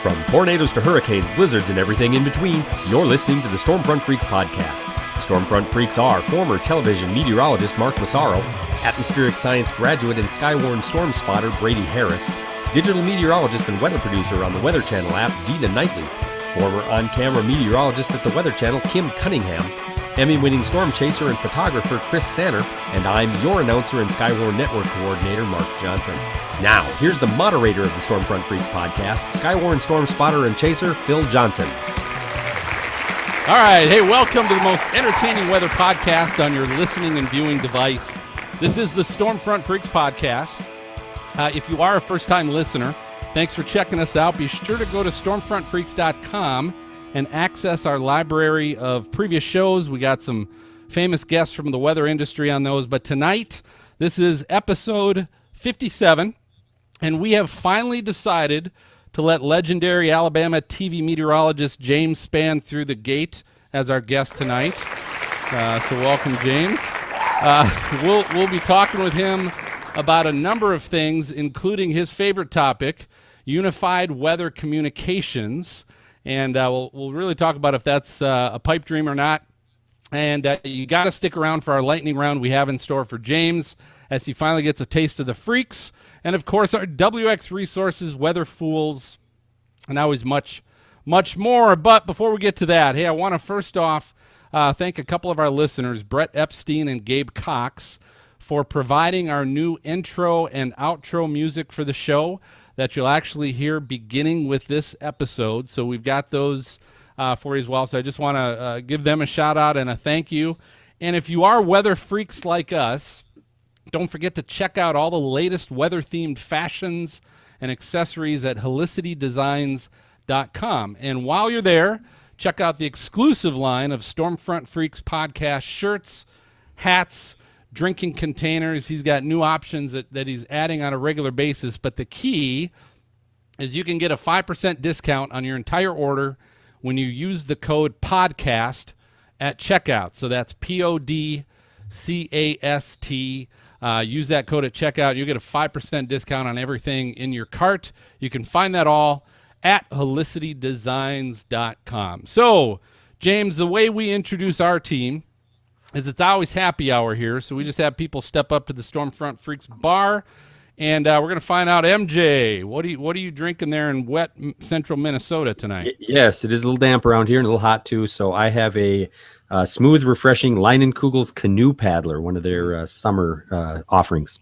From tornadoes to hurricanes, blizzards, and everything in between, you're listening to the Stormfront Freaks podcast. Stormfront Freaks are former television meteorologist Mark Massaro, atmospheric science graduate and skywarn storm spotter Brady Harris, digital meteorologist and weather producer on the Weather Channel app Dina Knightley, former on-camera meteorologist at the Weather Channel Kim Cunningham, Emmy-winning storm chaser and photographer Chris Sanner, and I'm your announcer and Skywarn Network coordinator Mark Johnson. Now, here's the moderator of the Stormfront Freaks podcast, Skywarn storm spotter and chaser Phil Johnson. All right, hey, welcome to the most entertaining weather podcast on your listening and viewing device. This is the Stormfront Freaks podcast. If you are a first-time listener, thanks for checking us out. Be sure to go to stormfrontfreaks.com and access our library of previous shows. We got some famous guests from the weather industry on those, but tonight, this is episode 57, and we have finally decided to let legendary Alabama TV meteorologist James Spann through the gate as our guest tonight. So welcome, James. We'll be talking with him about a number of things, including his favorite topic, unified weather communications. And we'll really talk about if that's a pipe dream or not. And you got to stick around for our lightning round we have in store for James as he finally gets a taste of the freaks. And, of course, our WX Resources, Weather Fools, and always much, much more. But before we get to that, hey, I want to first off thank a couple of our listeners, Brett Epstein and Gabe Cox, for providing our new intro and outro music for the show that you'll actually hear beginning with this episode. So we've got those for you as well. So I just want to give them a shout out and a thank you. And if you are weather freaks like us, don't forget to check out all the latest weather-themed fashions and accessories at HelicityDesigns.com. And while you're there, check out the exclusive line of Stormfront Freaks podcast shirts, hats, drinking containers. He's got new options that he's adding on a regular basis. But the key is you can get a 5% discount on your entire order when you use the code PODCAST at checkout. So that's PODCAST. Use that code at checkout. You'll get a 5% discount on everything in your cart. You can find that all at HelicityDesigns.com. So, James, the way we introduce our team is it's always happy hour here, so we just have people step up to the Stormfront Freaks bar, and we're going to find out, MJ, what are you drinking there in wet central Minnesota tonight? Yes, it is a little damp around here and a little hot too, so I have a smooth, refreshing Leinenkugel's Canoe Paddler, one of their summer offerings.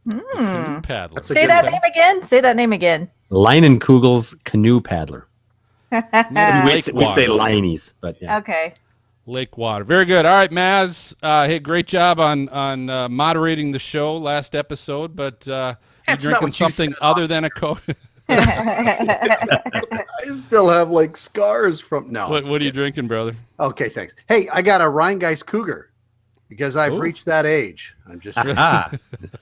Canoe Paddler. Say that name again. Leinenkugel's Canoe Paddler. We say Leinies, but yeah. Okay. Lake water. Very good. All right, Maz. Hey, great job on moderating the show last episode, but you're drinking something other than a Coke. I still have like scars from What are you drinking, brother? Okay, thanks. Hey, I got a Rheingeist Cougar because I've reached that age. I'm just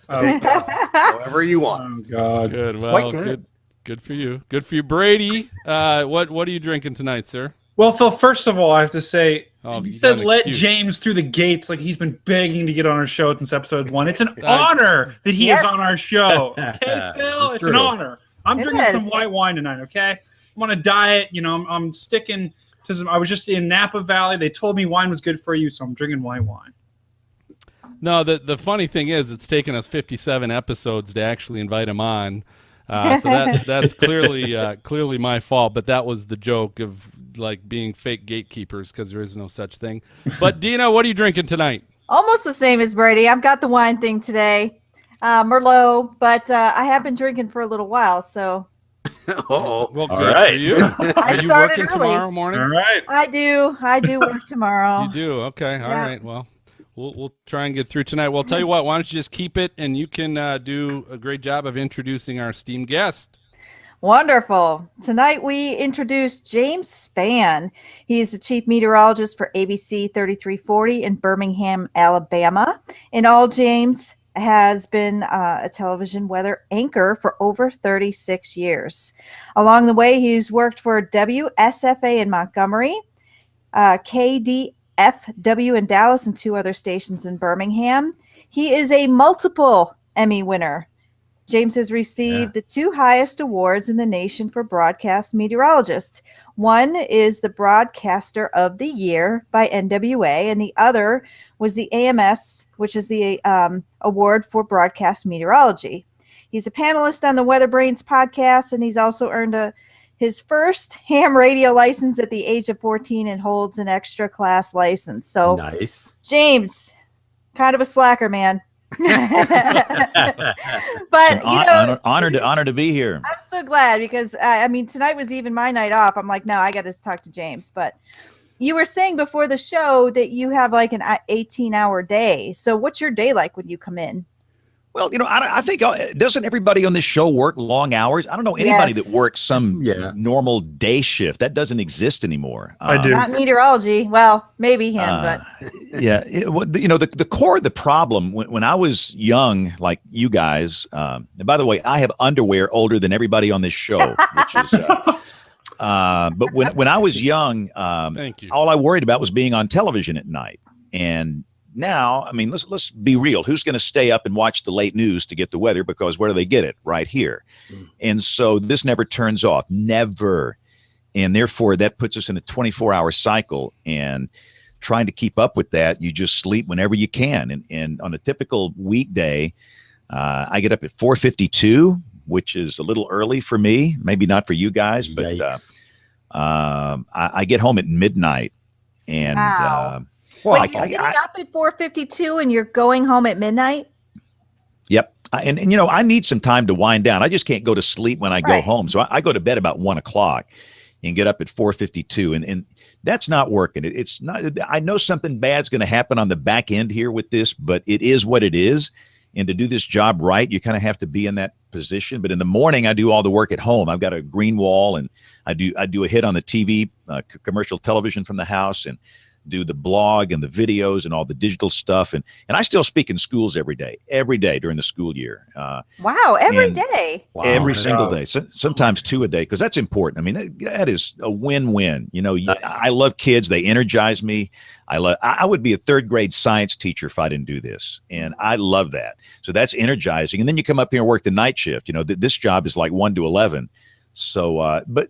however you want. Oh God, good. It's well, quite good. Good for you. Good for you, Brady. What are you drinking tonight, sir? Well, Phil, first of all, I have to say, you said let excuse. James through the gates like he's been begging to get on our show since episode 1. It's an honor that he is on our show. Okay, Phil, it's an honor. I'm drinking some white wine tonight, okay? I'm on a diet. You know, I'm sticking to I was just in Napa Valley. They told me wine was good for you, so I'm drinking white wine. No, the funny thing is it's taken us 57 episodes to actually invite him on. So that's clearly my fault, but that was the joke of like being fake gatekeepers because there is no such thing. But Dina, what are you drinking tonight? Almost the same as Brady. I've got the wine thing today, Merlot, but I have been drinking for a little while, so. Well, all right. You. Are you working early tomorrow morning? All right. I do work tomorrow. You do? Okay. All right. Well, we'll try and get through tonight. Well, I'll tell you what, why don't you just keep it, and you can do a great job of introducing our esteemed guest. Wonderful. Tonight we introduce James Spann. He's the chief meteorologist for ABC 3340 in Birmingham, Alabama. In all, James has been a television weather anchor for over 36 years. Along the way, he's worked for WSFA in Montgomery, KDFW in Dallas, and 2 other stations in Birmingham. He is a multiple Emmy winner. James has received the 2 highest awards in the nation for broadcast meteorologists. One is the Broadcaster of the Year by NWA, and the other was the AMS, which is the award for broadcast meteorology. He's a panelist on the Weather Brains podcast, and he's also earned his first ham radio license at the age of 14 and holds an extra class license. So nice. James, kind of a slacker, man. But honor to be here. I'm so glad, because I mean, tonight was even my night off. I'm like, no, I got to talk to James. But you were saying before the show that you have like an 18-hour day. So what's your day like when you come in? Well, I think doesn't everybody on this show work long hours? I don't know anybody that works some normal day shift. That doesn't exist anymore. I do. Not meteorology. Well, maybe him, but the core of the problem when I was young, like you guys. And by the way, I have underwear older than everybody on this show, which is. But when I was young, Thank you. All I worried about was being on television at night. And now, I mean, let's be real. Who's going to stay up and watch the late news to get the weather? Because where do they get it? Right here. And so this never turns off, never. And therefore, that puts us in a 24-hour cycle. And trying to keep up with that, you just sleep whenever you can. And on a typical weekday, I get up at 4:52, which is a little early for me. Maybe not for you guys, but I get home at midnight. And Wait, you're getting up at 4:52 and you're going home at midnight? Yep. And I need some time to wind down. I just can't go to sleep when I go home. So I go to bed about 1 o'clock and get up at 4:52. And that's not working. It's not. I know something bad's going to happen on the back end here with this, but it is what it is. And to do this job right, you kind of have to be in that position. But in the morning, I do all the work at home. I've got a green wall, and I do a hit on the TV, commercial television from the house, and do the blog and the videos and all the digital stuff. And I still speak in schools every day during the school year. Wow. Every day. Every single day. Sometimes 2 a day, because that's important. I mean, that is a win-win. Nice. I love kids. They energize me. I would be a 3rd grade science teacher if I didn't do this. And I love that. So that's energizing. And then you come up here and work the night shift. This job is like 1 to 11. So, but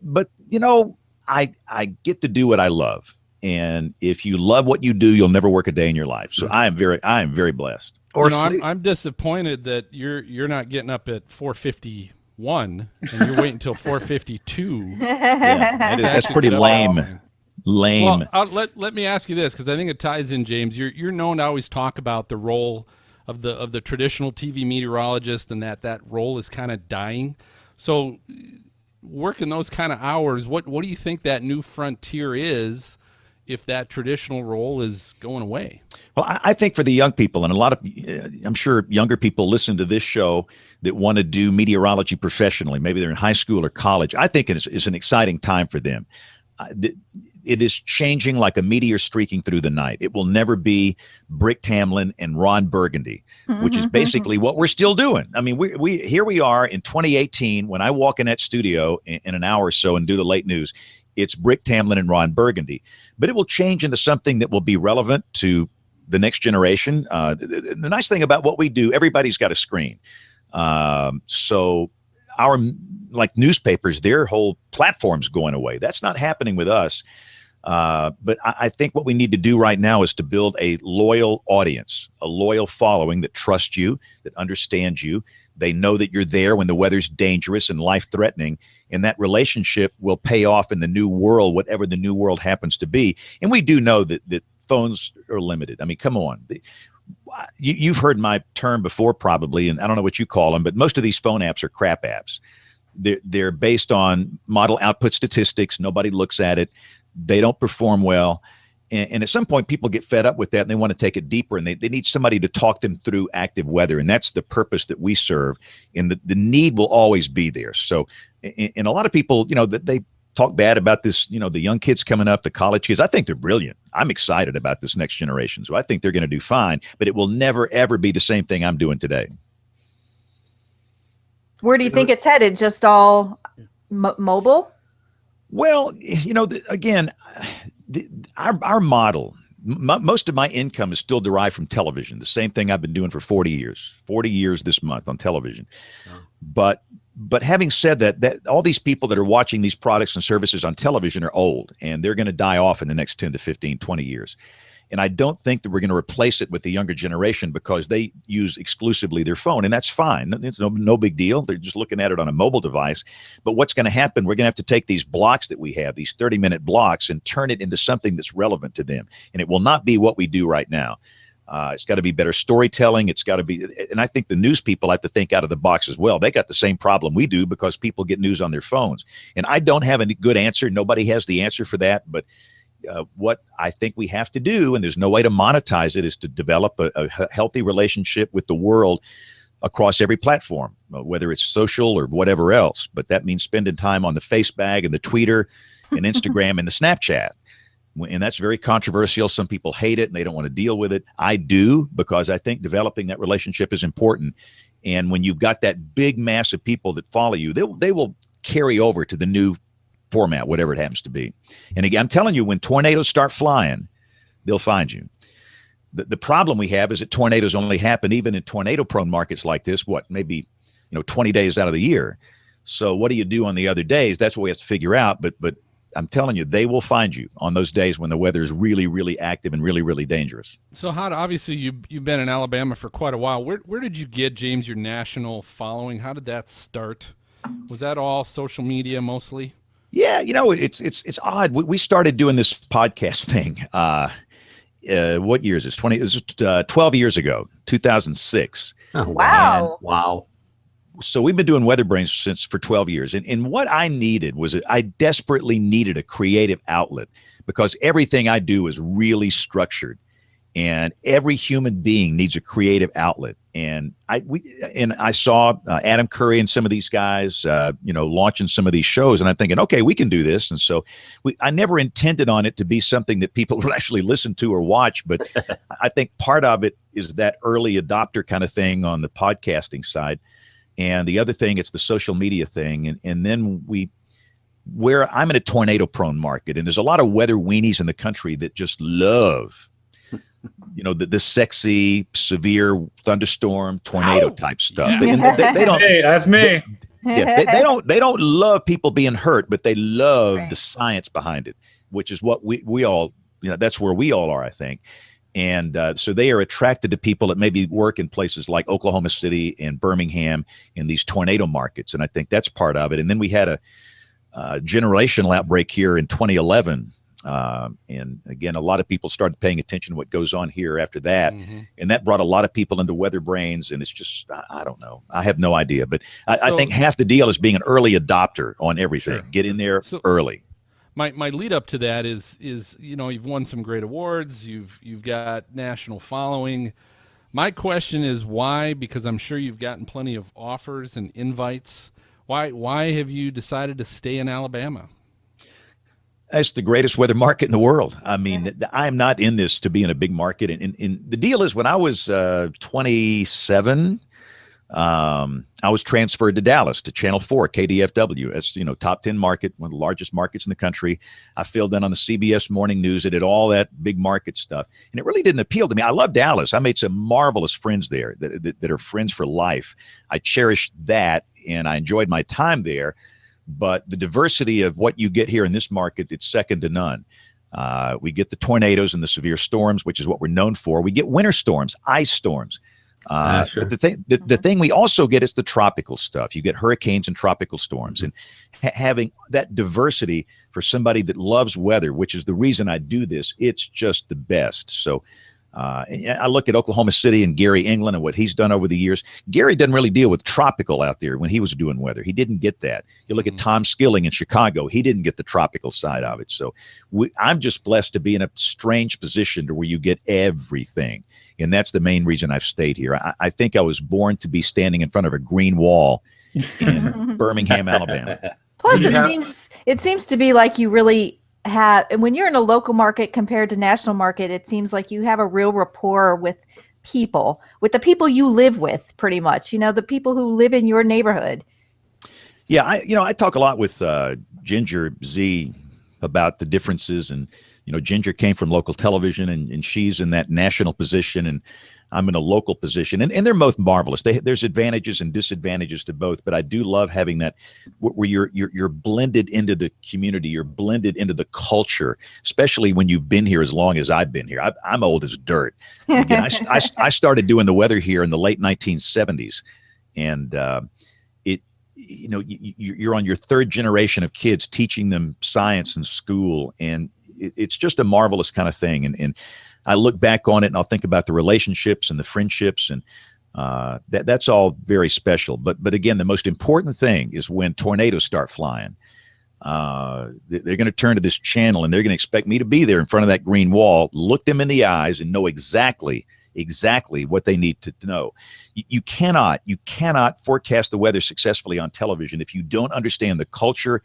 I get to do what I love. And if you love what you do, you'll never work a day in your life. So I am very blessed. I'm disappointed that you're not getting up at 4:51 and you're waiting until 4:52. That's pretty lame. Lame. Well, let me ask you this, because I think it ties in, James. You're known to always talk about the role of the traditional TV meteorologist, and that role is kind of dying. So working those kind of hours, what do you think that new frontier is if that traditional role is going away? Well, I think for the young people, and a lot of, I'm sure younger people listen to this show that want to do meteorology professionally. Maybe they're in high school or college. I think it's an exciting time for them. It is changing like a meteor streaking through the night. It will never be Brick Tamland and Ron Burgundy, which is basically what we're still doing. I mean, we here we are in 2018. When I walk in that studio in an hour or so and do the late news, it's Brick Tamland and Ron Burgundy. But it will change into something that will be relevant to the next generation. The nice thing about what we do, everybody's got a screen. So our newspapers, their whole platform's going away. That's not happening with us. But I think what we need to do right now is to build a loyal audience, a loyal following that trusts you, that understands you. They know that you're there when the weather's dangerous and life-threatening, and that relationship will pay off in the new world, whatever the new world happens to be. And we do know that phones are limited. I mean, come on. You've heard my term before probably, and I don't know what you call them, but most of these phone apps are crap apps. They're based on model output statistics. Nobody looks at it. They don't perform well. And at some point, people get fed up with that, and they want to take it deeper, and they need somebody to talk them through active weather. And that's the purpose that we serve. And the need will always be there. So, and a lot of people, that they talk bad about this, the young kids coming up, the college kids. I think they're brilliant. I'm excited about this next generation. So I think they're going to do fine, but it will never, ever be the same thing I'm doing today. Where do you think it's headed? Just all mobile? Well, again, our model, most of my income is still derived from television. The same thing I've been doing for 40 years this month on television. Oh. But having said that all these people that are watching these products and services on television are old, and they're going to die off in the next 10 to 15, 20 years. And I don't think that we're going to replace it with the younger generation because they use exclusively their phone, and that's fine. It's no big deal. They're just looking at it on a mobile device. But what's going to happen, we're going to have to take these blocks that we have, these 30-minute blocks, and turn it into something that's relevant to them. And it will not be what we do right now. It's got to be better storytelling. It's got to be, and I think the news people have to think out of the box as well. They got the same problem we do because people get news on their phones. And I don't have a good answer. Nobody has the answer for that. But what I think we have to do, and there's no way to monetize it, is to develop a healthy relationship with the world across every platform, whether it's social or whatever else. But that means spending time on the Facebag and the Twitter and Instagram and the Snapchat. And that's very controversial. Some people hate it and they don't want to deal with it. I do, because I think developing that relationship is important. And when you've got that big mass of people that follow you, they will carry over to the new format, whatever it happens to be. And again, I'm telling you, when tornadoes start flying, they'll find you. The problem we have is that tornadoes only happen even in tornado-prone markets like this, maybe 20 days out of the year. So what do you do on the other days? That's what we have to figure out. But I'm telling you, they will find you on those days when the weather is really, really active and really, really dangerous. So obviously you've been in Alabama for quite a while. Where did you get, James, your national following? How did that start? Was that all social media mostly? Yeah, it's odd. We started doing this podcast thing. What year is this? 12 years ago, 2006. Oh, wow. Wow. So we've been doing Weather Brains for 12 years. And what I needed was I desperately needed a creative outlet, because everything I do is really structured. And every human being needs a creative outlet. And I saw Adam Curry and some of these guys, launching some of these shows, and I'm thinking, okay, we can do this. And so I never intended on it to be something that people would actually listen to or watch, but I think part of it is that early adopter kind of thing on the podcasting side, and the other thing, it's the social media thing, and then where I'm in a tornado-prone market, and there's a lot of weather weenies in the country that just love the sexy, severe thunderstorm, tornado type stuff. Yeah. They don't. Hey, that's me. They don't love people being hurt, but they love the science behind it, which is what we all, that's where we all are, I think. And so they are attracted to people that maybe work in places like Oklahoma City and Birmingham in these tornado markets. And I think that's part of it. And then we had a generational outbreak here in 2011. And again, a lot of people started paying attention to what goes on here after that. Mm-hmm. And that brought a lot of people into Weather Brains. And it's just, I don't know. I have no idea. But I think half the deal is being an early adopter on everything. Sure. Get in there early. My lead up to that is you've won some great awards. You've got national following. My question is why? Because I'm sure you've gotten plenty of offers and invites. Why have you decided to stay in Alabama? It's the greatest weather market in the world. I mean, I'm not in this to be in a big market. And the deal is, when I was 27, I was transferred to Dallas to Channel 4, KDFW. It's, top 10 market, one of the largest markets in the country. I filled in on the CBS Morning News. I did all that big market stuff. And it really didn't appeal to me. I love Dallas. I made some marvelous friends there that are friends for life. I cherished that, and I enjoyed my time there. But the diversity of what you get here in this market, it's second to none. We get the tornadoes and the severe storms, which is what we're known for. We get winter storms, ice storms. Sure. But the thing we also get is the tropical stuff. You get hurricanes and tropical storms. And having that diversity for somebody that loves weather, which is the reason I do this, it's just the best. So I look at Oklahoma City and Gary England and what he's done over the years. Gary doesn't really deal with tropical out there when he was doing weather. He didn't get that. You look at Tom Skilling in Chicago. He didn't get the tropical side of it. So I'm just blessed to be in a strange position to where you get everything. And that's the main reason I've stayed here. I think I was born to be standing in front of a green wall in Birmingham, Alabama. Plus, it seems to be like you really have, and when you're in a local market compared to national market, it seems like you have a real rapport with the people you live with, pretty much, the people who live in your neighborhood. Yeah. I talk a lot with Ginger Z about the differences, and, Ginger came from local television, and she's in that national position, and I'm in a local position, and they're both marvelous. There's advantages and disadvantages to both, but I do love having that where you're blended into the community, you're blended into the culture, especially when you've been here as long as I've been here. I'm old as dirt. Again, I started doing the weather here in the late 1970s, and you're on your third generation of kids teaching them science in school, and it's just a marvelous kind of thing. And I look back on it and I'll think about the relationships and the friendships, and that's all very special. But again, the most important thing is when tornadoes start flying. They're going to turn to this channel and they're going to expect me to be there in front of that green wall, look them in the eyes, and know exactly what they need to know. You cannot forecast the weather successfully on television if you don't understand the culture,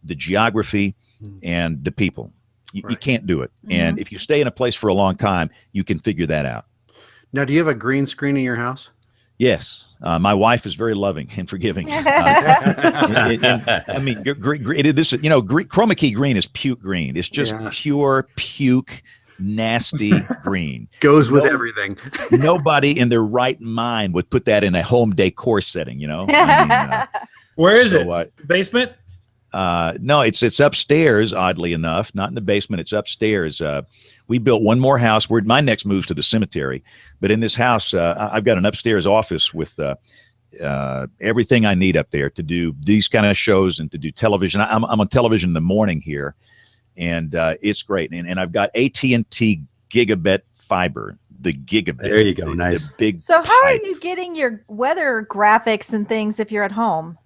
the geography, and the people. You can't do it. And if you stay in a place for a long time, you can figure that out. Now, do you have a green screen in your house? Yes. My wife is very loving and forgiving. Chroma key green is puke green. It's just pure puke, nasty green. Goes with everything. Nobody in their right mind would put that in a home decor setting, Where is it? Basement? No, it's upstairs, oddly enough, not in the basement. It's upstairs. We built one more house. My next move's to the cemetery, but in this house, I've got an upstairs office with everything I need up there to do these kind of shows and to do television. I'm on television in the morning here, and it's great. And I've got AT&T gigabit fiber. The gigabit. There you go. Nice. The big So how pipe. are you getting your weather graphics and things if you're at home?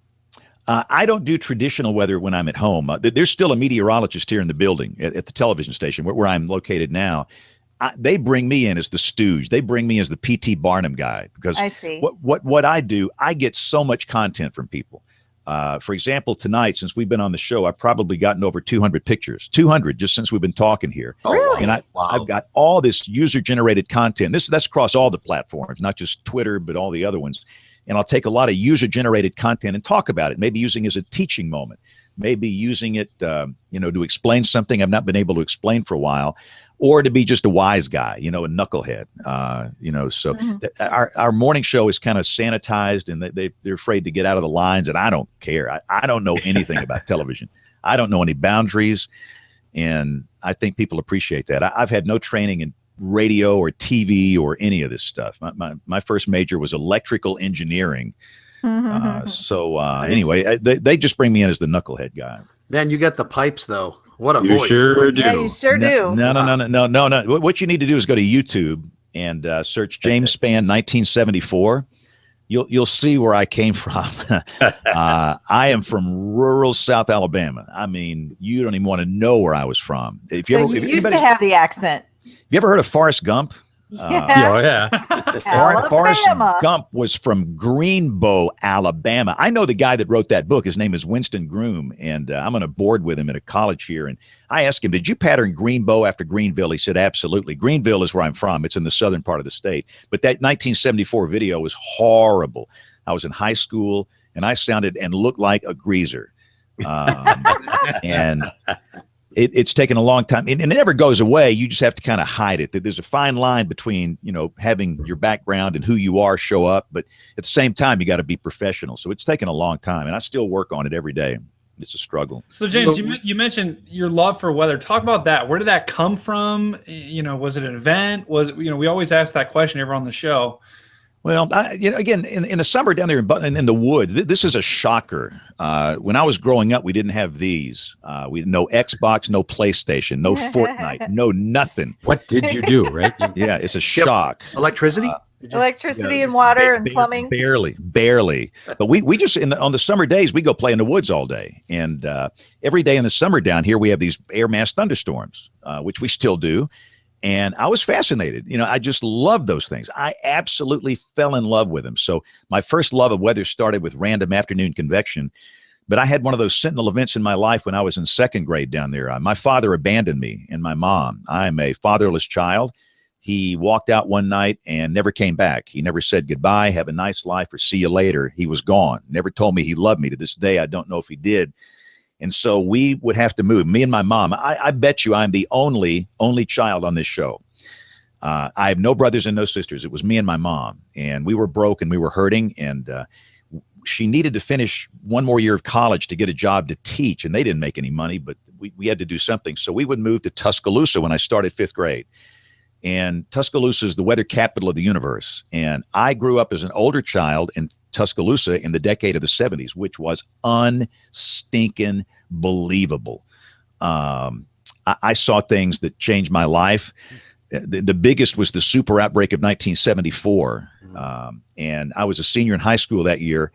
I don't do traditional weather when I'm at home. There's still a meteorologist here in the building at the television station where I'm located now. They bring me in as the stooge. They bring me as the P.T. Barnum guy, because I see. What I do, I get so much content from people. For example, tonight, since we've been on the show, I've probably gotten over 200 pictures, 200 just since we've been talking here. Really? And I've got all this user-generated content. That's across all the platforms, not just Twitter, but all the other ones. And I'll take a lot of user-generated content and talk about it, maybe using it as a teaching moment, maybe using it, to explain something I've not been able to explain for a while, or to be just a wise guy, a knucklehead. So our morning show is kind of sanitized, and they're afraid to get out of the lines, and I don't care. I don't know anything about television. I don't know any boundaries, and I think people appreciate that. I've had no training in radio or TV or any of this stuff. My first major was electrical engineering. Anyway, they just bring me in as the knucklehead guy. Man, you got the pipes though. What a You voice. sure do. Yeah, you sure do. No. What you need to do is go to YouTube and search James Spann 1974. You'll see where I came from. I am from rural South Alabama. I mean, you don't even want to know where I was from. You used to have the accent. Have you ever heard of Forrest Gump? Forrest Gump was from Greenbow, Alabama. I know the guy that wrote that book. His name is Winston Groom, and I'm on a board with him at a college here. And I asked him, did you pattern Greenbow after Greenville? He said, absolutely. Greenville is where I'm from. It's in the southern part of the state. But that 1974 video was horrible. I was in high school, and I sounded and looked like a greaser. And it's taken a long time, and it never goes away. You just have to kind of hide it. There's a fine line between, having your background and who you are show up, but at the same time, you got to be professional. So it's taken a long time, and I still work on it every day. It's a struggle. So James, you mentioned your love for weather. Talk about that. Where did that come from? Was it an event? Was it, we always ask that question every on the show. Well, again, in the summer down there in the woods, this is a shocker. When I was growing up, we didn't have these. We had no Xbox, no PlayStation, no Fortnite, no nothing. What did you do, right? Yeah, it's a shock. Electricity? Electricity and water and plumbing. Barely. But we just on the summer days we go play in the woods all day, and every day in the summer down here we have these air mass thunderstorms, which we still do. And I was fascinated. I just love those things. I absolutely fell in love with them. So my first love of weather started with random afternoon convection. But I had one of those sentinel events in my life when I was in second grade down there. My father abandoned me and my mom. I'm a fatherless child. He walked out one night and never came back. He never said goodbye, have a nice life, or see you later. He was gone. Never told me he loved me. To this day, I don't know if he did. And so we would have to move, me and my mom. I bet you I'm the only child on this show. I have no brothers and no sisters. It was me and my mom, and we were broke and we were hurting, and she needed to finish one more year of college to get a job to teach, and they didn't make any money, but we had to do something. So we would move to Tuscaloosa when I started 5th grade. And Tuscaloosa is the weather capital of the universe. And I grew up as an older child in Tuscaloosa in the decade of the 70s, which was unstinking believable. I saw things that changed my life. The biggest was the super outbreak of 1974. And I was a senior in high school that year,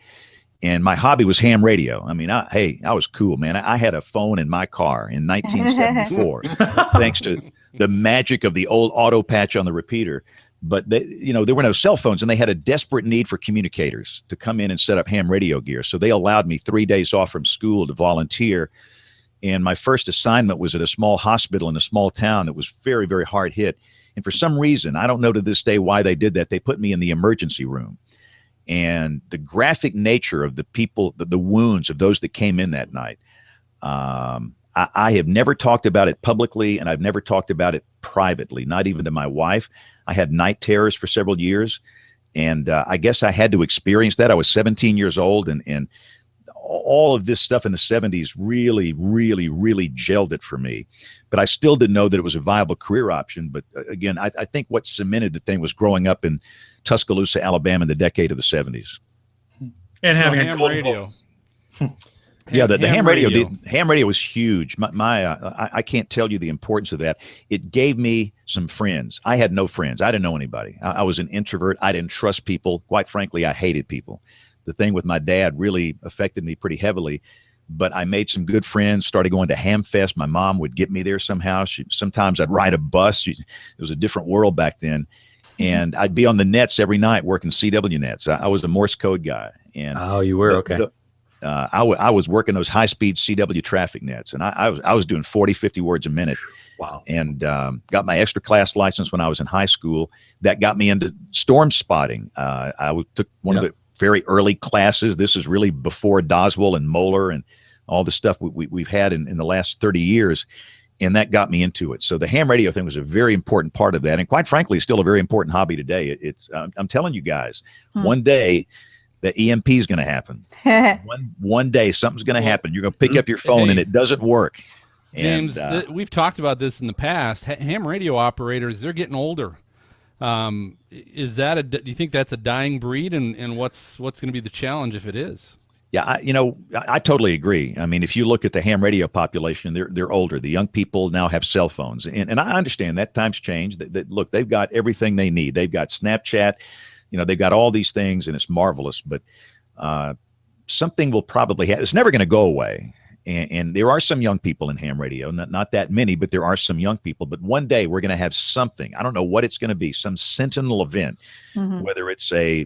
and my hobby was ham radio. I mean, I was cool, man. I had a phone in my car in 1974, thanks to the magic of the old auto patch on the repeater. But there were no cell phones, and they had a desperate need for communicators to come in and set up ham radio gear. So they allowed me 3 days off from school to volunteer. And my first assignment was at a small hospital in a small town that was very, very hard hit. And for some reason, I don't know to this day why they did that, they put me in the emergency room. And the graphic nature of the people, the wounds of those that came in that night, I have never talked about it publicly, and I've never talked about it privately, not even to my wife. I had night terrors for several years, and I guess I had to experience that. I was 17 years old, and all of this stuff in the 70s really, really, really gelled it for me. But I still didn't know that it was a viable career option. But again, I think what cemented the thing was growing up in Tuscaloosa, Alabama in the decade of the 70s. And having a ham cold radio. Yeah, the ham radio was huge. I can't tell you the importance of that. It gave me some friends. I had no friends. I didn't know anybody. I was an introvert. I didn't trust people. Quite frankly, I hated people. The thing with my dad really affected me pretty heavily, but I made some good friends, started going to Ham Fest. My mom would get me there somehow. Sometimes I'd ride a bus. It was a different world back then. And I'd be on the nets every night working CW nets. I was a Morse code guy. And you were? Okay. I was working those high-speed CW traffic nets, and I was doing 40, 50 words a minute. Wow. And got my extra class license when I was in high school. That got me into storm spotting. I took one of the very early classes. This is really before Doswell and Moeller and all the stuff we've had in the last 30 years. And that got me into it. So the ham radio thing was a very important part of that. And quite frankly, it's still a very important hobby today. I'm telling you guys, one day the EMP is going to happen. One day something's going to happen. You're going to pick up your phone and it doesn't work. James, we've talked about this in the past. Ham radio operators, they're getting older. Do you think that's a dying breed, and what's going to be the challenge if it is? Yeah, I totally agree. I mean, if you look at the ham radio population, they're older. The young people now have cell phones, and I understand that times change. Look, they've got everything they need. They've got Snapchat, they've got all these things, and it's marvelous. But something will probably happen. It's never going to go away. And there are some young people in ham radio, not that many, but there are some young people. But one day we're going to have something. I don't know what it's going to be, some sentinel event, whether it's a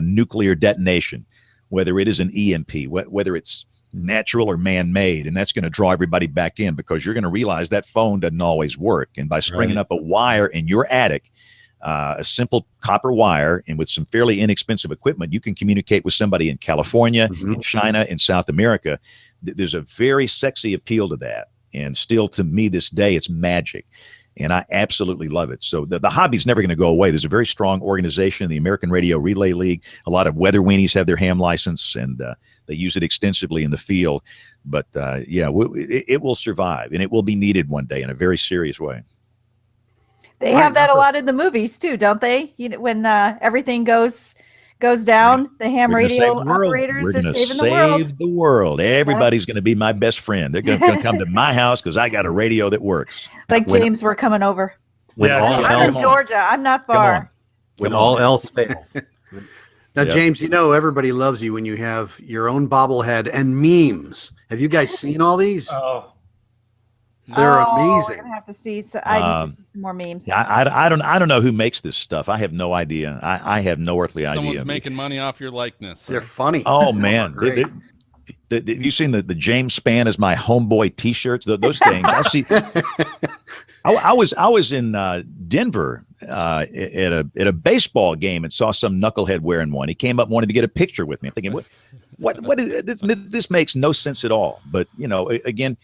nuclear detonation, whether it is an EMP, whether it's natural or man-made, and that's going to draw everybody back in, because you're going to realize that phone doesn't always work. And by stringing up a wire in your attic, a simple copper wire, and with some fairly inexpensive equipment, you can communicate with somebody in California, in China, in South America. There's a very sexy appeal to that. And still, to me this day, it's magic. And I absolutely love it. So the hobby's never going to go away. There's a very strong organization, the American Radio Relay League. A lot of weather weenies have their ham license, and they use it extensively in the field. But it will survive, and it will be needed one day in a very serious way. They have that a lot in the movies too, don't they? When everything goes down, the ham radio operators are saving the world. Everybody's going to be my best friend. They're going to come to my house because I got a radio that works. Like James, we're coming over. I'm in Georgia. I'm not far. When all else fails. Now, James, everybody loves you when you have your own bobblehead and memes. Have you guys seen all these? Oh. They're amazing. We're gonna have to see. So I need more memes. Yeah, I don't know who makes this stuff. I have no idea. I have no earthly idea. Someone's making money off your likeness. They're funny. Oh man, Have you seen the James Spann is my homeboy T-shirts? Those things. I see. I was in Denver at a baseball game and saw some knucklehead wearing one. He came up and wanted to get a picture with me. I'm thinking, what is this? This makes no sense at all. But again,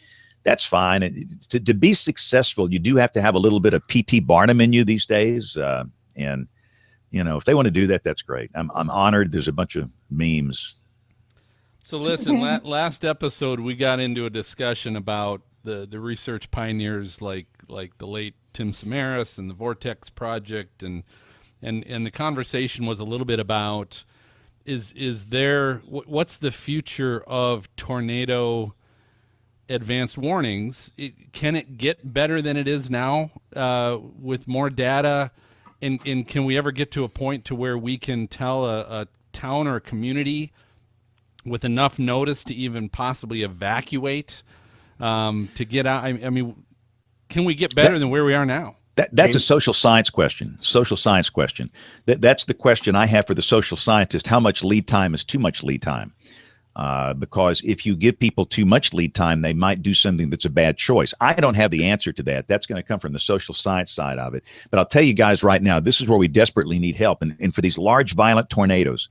that's fine. And to be successful, you do have to have a little bit of P.T. Barnum in you these days. And if they want to do that, that's great. I'm honored. There's a bunch of memes. So listen, last episode we got into a discussion about the research pioneers like the late Tim Samaras and the Vortex Project, and the conversation was a little bit about what's the future of tornado advanced warnings? Can it get better than it is now with more data? And can we ever get to a point to where we can tell a town or a community with enough notice to even possibly evacuate to get out? I mean, can we get better than where we are now? That's a social science question. That's the question I have for the social scientist. How much lead time is too much lead time? Because if you give people too much lead time, they might do something that's a bad choice. I don't have the answer to that. That's going to come from the social science side of it. But I'll tell you guys right now, this is where we desperately need help. And for these large, violent tornadoes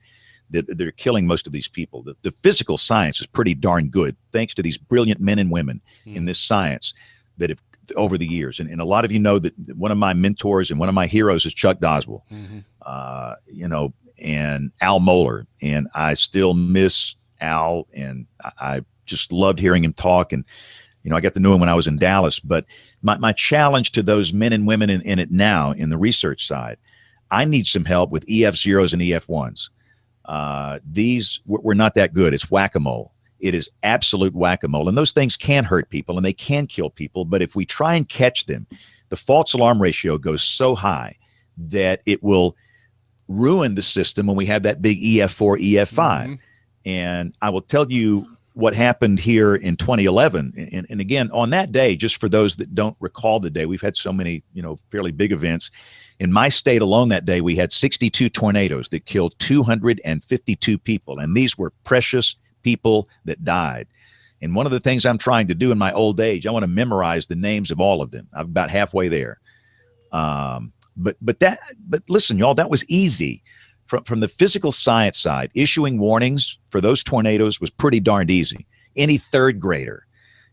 that are killing most of these people, the physical science is pretty darn good, thanks to these brilliant men and women in this science that have over the years. And a lot of you know that one of my mentors and one of my heroes is Chuck Doswell, and Al Mohler. And I still miss Al, and I just loved hearing him talk. And I got to know him when I was in Dallas. But my challenge to those men and women in it now, in the research side, I need some help with EF0s and EF1s. These we're not that good. It's whack-a-mole. It is absolute whack-a-mole. And those things can hurt people and they can kill people. But if we try and catch them, the false alarm ratio goes so high that it will ruin the system when we have that big EF4, EF5. And I will tell you what happened here in 2011. And again, on that day, just for those that don't recall the day, we've had so many, fairly big events. In my state alone that day, we had 62 tornadoes that killed 252 people. And these were precious people that died. And one of the things I'm trying to do in my old age, I want to memorize the names of all of them. I'm about halfway there. But listen, y'all, that was easy. From the physical science side, issuing warnings for those tornadoes was pretty darned easy. Any third grader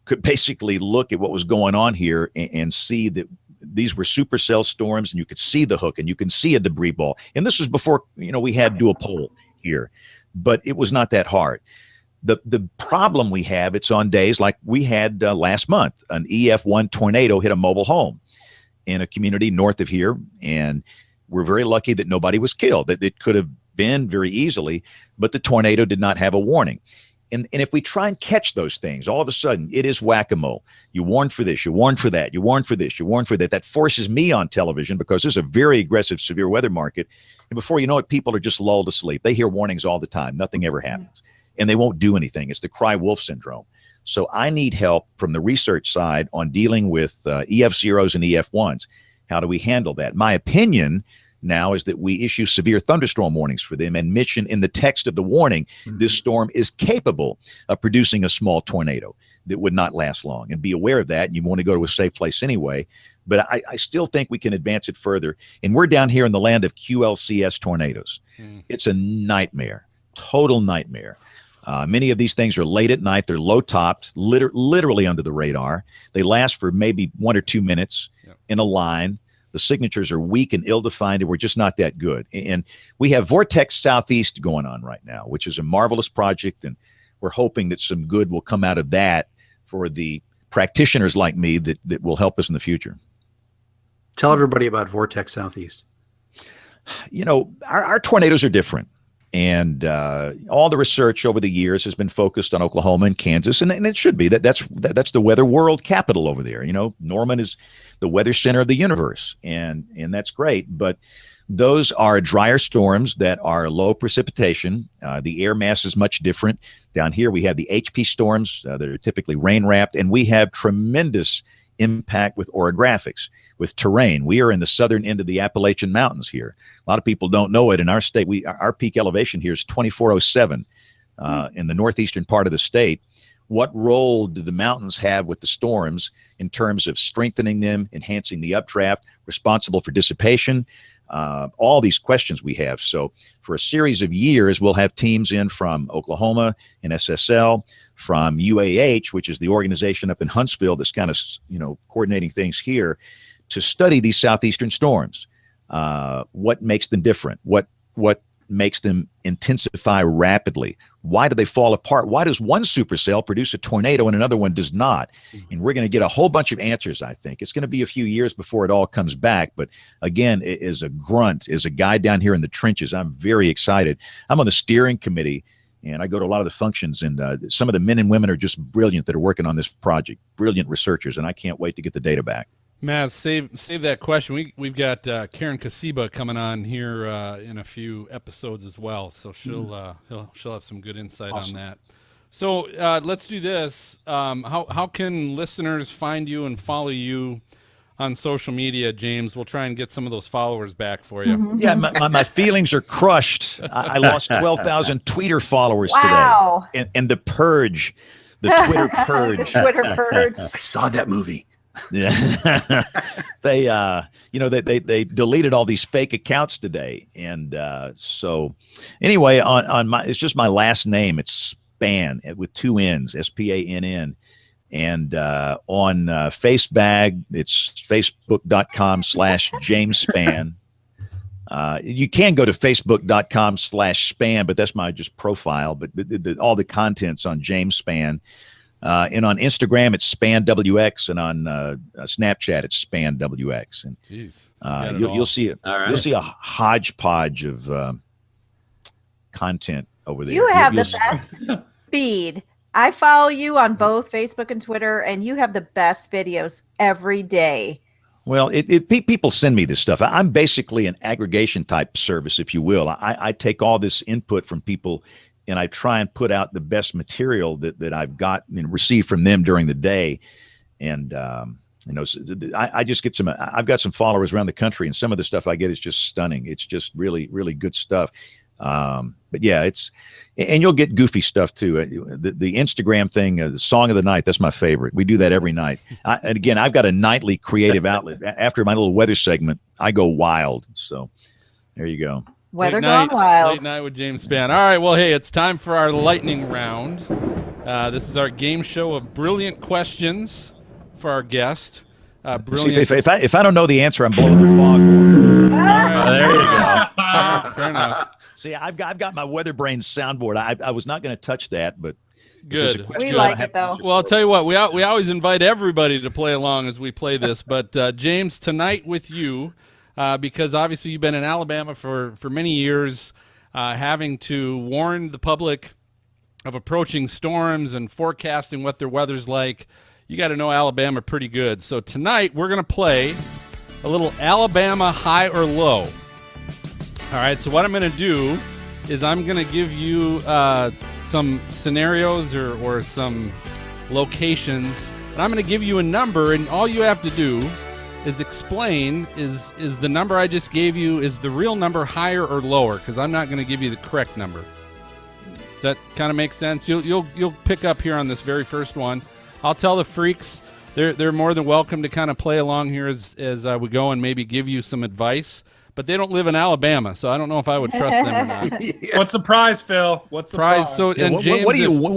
could basically look at what was going on here and see that these were supercell storms, and you could see the hook and you can see a debris ball. And this was before, we had dual pole here, but it was not that hard. The problem we have, it's on days like we had last month. An EF1 tornado hit a mobile home in a community north of here, and we're very lucky that nobody was killed. That it could have been very easily, but the tornado did not have a warning. And if we try and catch those things, all of a sudden it is whack-a-mole. You warned for this, you warned for that, you warned for this, you warned for that. That forces me on television because there's a very aggressive severe weather market. And before you know it, people are just lulled to sleep. They hear warnings all the time. Nothing ever happens. And they won't do anything. It's the cry wolf syndrome. So I need help from the research side on dealing with EF0s and EF1s. How do we handle that? My opinion now is that we issue severe thunderstorm warnings for them and mention in the text of the warning, this storm is capable of producing a small tornado that would not last long. And be aware of that. And you want to go to a safe place anyway. But I still think we can advance it further. And we're down here in the land of QLCS tornadoes. It's a nightmare, total nightmare. Many of these things are late at night. They're low topped, literally under the radar. They last for maybe 1 or 2 minutes in a line. The signatures are weak and ill-defined, and we're just not that good. And we have Vortex Southeast going on right now, which is a marvelous project, and we're hoping that some good will come out of that for the practitioners like me that will help us in the future. Tell everybody about Vortex Southeast. Our tornadoes are different. And all the research over the years has been focused on Oklahoma and Kansas, and it should be. That's the weather world capital over there. Norman is the weather center of the universe, and that's great. But those are drier storms that are low precipitation. The air mass is much different. Down here we have the HP storms that are typically rain wrapped, and we have tremendous impact with orographics, with terrain. We are in the southern end of the Appalachian Mountains here. A lot of people don't know it. In our state, our peak elevation here is 2407. in the northeastern part of the state. What role do the mountains have with the storms in terms of strengthening them, enhancing the updraft, responsible for dissipation? All these questions we have. So for a series of years, we'll have teams in from Oklahoma and SSL, from UAH, which is the organization up in Huntsville that's kind of, coordinating things here, to study these southeastern storms. What makes them different? What makes them intensify rapidly? Why do they fall apart? Why does one supercell produce a tornado and another one does not? And we're going to get a whole bunch of answers, I think. It's going to be a few years before it all comes back. But again, as a grunt, as a guy down here in the trenches, I'm very excited. I'm on the steering committee, and I go to a lot of the functions, and some of the men and women are just brilliant that are working on this project, brilliant researchers, and I can't wait to get the data back. Maz, save that question. We've got Karen Kasiba coming on here in a few episodes as well, so she'll have some good insight on that. So let's do this. How can listeners find you and follow you on social media, James? We'll try and get some of those followers back for you. Yeah, my feelings are crushed. I lost 12,000 Twitter followers today, and the purge, the Twitter purge. The Twitter purge. I saw that movie. Yeah, they they deleted all these fake accounts today, and so anyway, on my, it's just my last name. It's Spann with 2 N's, Spann, and on Facebag, it's facebook.com/James Spann. You can go to facebook.com/Spann, but that's my just profile. But all the content's on James Spann. And on Instagram, it's SpannWX, and on Snapchat, it's SpannWX. And you'll see it. Right. You'll see a hodgepodge of content over there. You have the best feed. I follow you on both Facebook and Twitter, and you have the best videos every day. Well, people send me this stuff. I'm basically an aggregation type service, if you will. I take all this input from people, and I try and put out the best material that I've got and received from them during the day. And, I just get I've got some followers around the country, and some of the stuff I get is just stunning. It's just really, really good stuff. But yeah, and you'll get goofy stuff too. The Instagram thing, the song of the night, that's my favorite. We do that every night. And again, I've got a nightly creative outlet. After my little weather segment, I go wild. So there you go. Weather gone wild. Late night with James Spann. All right, well, hey, it's time for our lightning round. This is our game show of brilliant questions for our guest. Brilliant. See, if I don't know the answer, I'm blowing the foghorn. Right, there you go. Fair enough. See, I've got my weather brain soundboard. I was not going to touch that, but good. We like it though. Well, I'll tell you what. We always invite everybody to play along as we play this. But James, tonight with you. Because obviously you've been in Alabama for many years, having to warn the public of approaching storms and forecasting what their weather's like. You got to know Alabama pretty good. So tonight we're going to play a little Alabama high or low. All right, so what I'm going to do is I'm going to give you some scenarios or some locations, and I'm going to give you a number, and all you have to do is explain is the number I just gave you, is the real number higher or lower? Because I'm not going to give you the correct number. Does that kind of make sense? You'll pick up here on this very first one. I'll tell the freaks they're more than welcome to kind of play along here as we go and maybe give you some advice. But they don't live in Alabama, so I don't know if I would trust them or not. Yeah. What's the prize, Phil? What's the prize? So, and James, what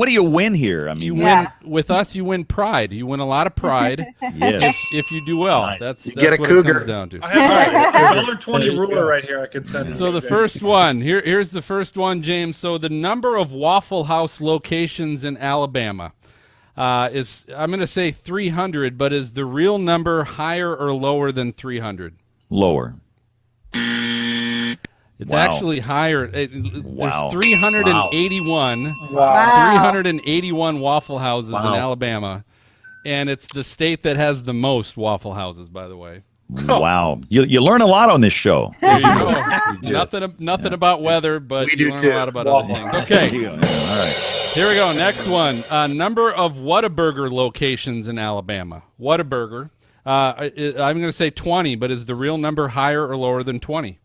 do you win here? I mean, you win with us. You win pride. You win a lot of pride. Yes. if you do well. Nice. That's get a what cougar. it comes down to. I have a $1.20 ruler right here. I could send it. So the first one here's the first one, James. So the number of Waffle House locations in Alabama is, I'm going to say 300, but is the real number higher or lower than 300? Lower. It's actually higher. There's 381. Wow. 381 Waffle Houses in Alabama, and it's the state that has the most Waffle Houses, by the way. Wow, you learn a lot on this show. There you go. Nothing about weather, but you learn a lot about other things. Okay. All right. Here we go. Next one. Number of Whataburger locations in Alabama. Whataburger. I'm going to say 20, but is the real number higher or lower than 20?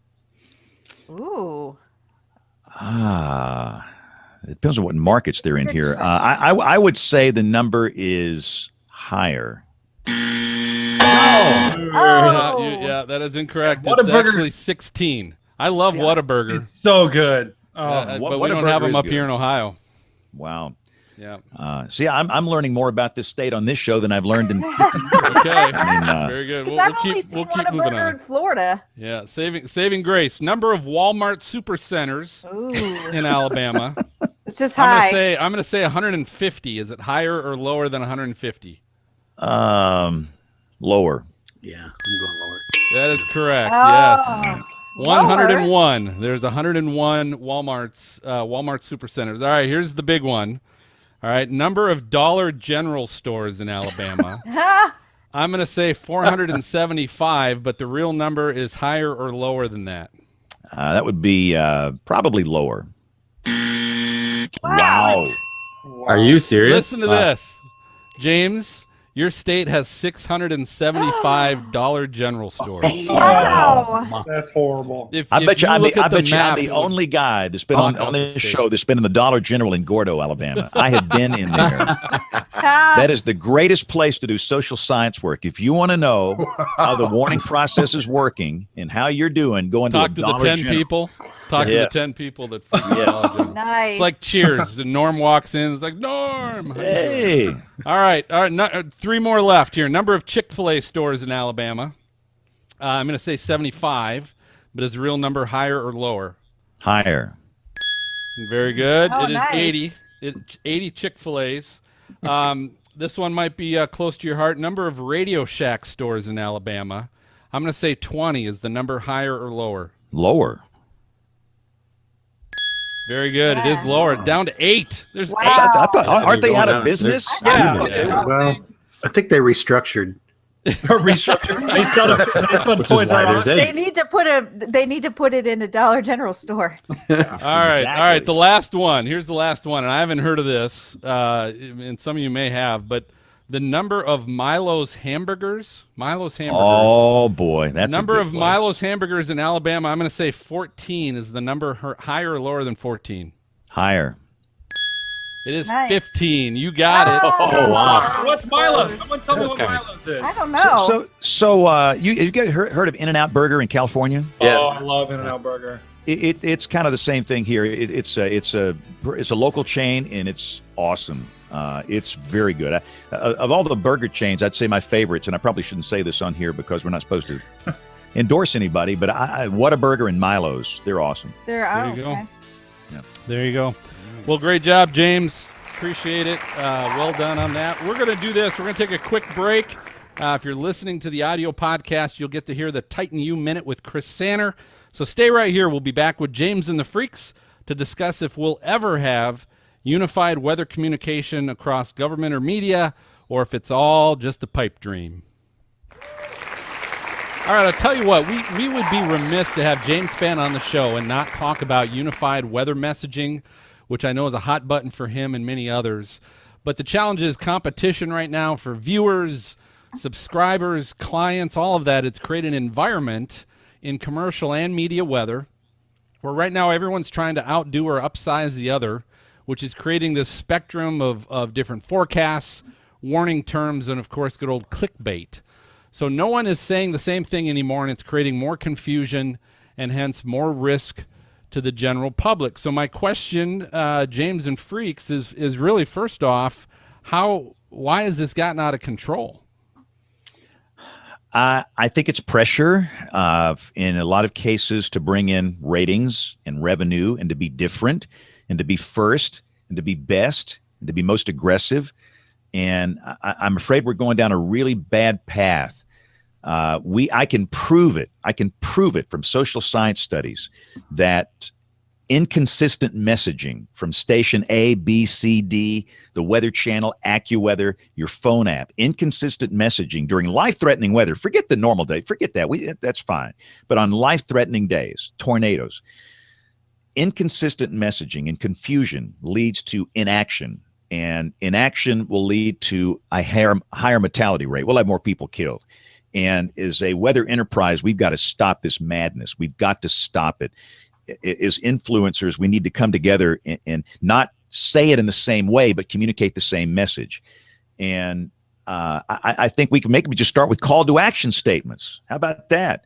Ooh. It depends on what markets they're in here. I would say the number is higher. Yeah, that is incorrect. It's actually 16. I love Whataburger. It's so good. But we don't have them up here in Ohio. Wow. Yeah. See, I'm learning more about this state on this show than I've learned in. Okay. Very good. I've only seen Whataburger in Florida. Yeah. Saving grace. Number of Walmart supercenters in Alabama. It's just high. I'm going to say 150. Is it higher or lower than 150? Lower. Yeah, I'm going lower. That is correct. Oh. Yes. 101. There's 101 Walmart supercenters. All right, here's the big one. All right, number of Dollar General stores in Alabama. I'm going to say 475, but the real number is higher or lower than that. That would be probably lower. Wow. Are you serious? Listen to this. James, your state has 675 Dollar General stores. Wow. That's horrible. I bet you I'm the only guy that's been on this show that's been in the Dollar General in Gordo, Alabama. I have been in there. That is the greatest place to do social science work. If you want to know how the warning process is working and how you're doing, go into Talk to the 10 General. People. Talk to the 10 people that freaking Nice. It's like Cheers. And Norm walks in. It's like, Norm. Hey. All right. 3 more left here. Number of Chick-fil-A stores in Alabama. I'm going to say 75, but is the real number higher or lower? Higher. Very good. Oh, It is nice. 80. 80 Chick-fil-A's. This one might be close to your heart. Number of Radio Shack stores in Alabama. I'm going to say 20. Is the number higher or lower? Lower. Very good. It is lower. Down to 8. There's 8. I thought, aren't they out of business? Yeah. Well, I think they restructured. Restructured. They still Toys R Us. They need to put it in a Dollar General store. All right. The last one. Here's the last one, and I haven't heard of this, and some of you may have, but the number of Milo's hamburgers. Oh boy, that's number a of place. Milo's hamburgers in Alabama. I'm going to say 14. Is the number higher or lower than 14? Higher. It is Nice. 15. You got it. Oh, wow. What's Milo's? Someone tell me what Milo's is. I don't know. So you guys heard of In-N-Out Burger in California? Yes. Oh, I love In-N-Out Burger. It's kind of the same thing here. It's a local chain and it's awesome. It's very good. Of all the burger chains, I'd say my favorites, and I probably shouldn't say this on here because we're not supposed to endorse anybody, but Whataburger and Milo's, they're awesome. There you go. okay. There you go. Well, great job, James. Appreciate it. Well done on that. We're going to do this. We're going to take a quick break. If you're listening to the audio podcast, you'll get to hear the Titan U Minute with Chris Sanner. So stay right here. We'll be back with James and the Freaks to discuss if we'll ever have unified weather communication across government or media, or if it's all just a pipe dream. All right, I'll tell you what, we would be remiss to have James Spann on the show and not talk about unified weather messaging, which I know is a hot button for him and many others. But the challenge is competition right now for viewers, subscribers, clients, all of that. It's created an environment in commercial and media weather where right now everyone's trying to outdo or upsize the other, which is creating this spectrum of different forecasts, warning terms, and of course, good old clickbait. So no one is saying the same thing anymore, and it's creating more confusion and hence more risk to the general public. So my question, James and Freaks, is really first off, why has this gotten out of control? I think it's pressure in a lot of cases to bring in ratings and revenue and to be different and to be first and to be best and to be most aggressive. And I'm afraid we're going down a really bad path. I can prove it. I can prove it from social science studies that inconsistent messaging from station A, B, C, D, the Weather Channel, AccuWeather, your phone app, inconsistent messaging during life-threatening weather. Forget the normal day. Forget that. That's fine. But on life-threatening days, tornadoes, inconsistent messaging and confusion leads to inaction. And inaction will lead to a higher mortality rate. We'll have more people killed. And as a weather enterprise, we've got to stop this madness. We've got to stop it. as influencers, we need to come together and not say it in the same way, but communicate the same message. And I think we can maybe just start with call to action statements. How about that?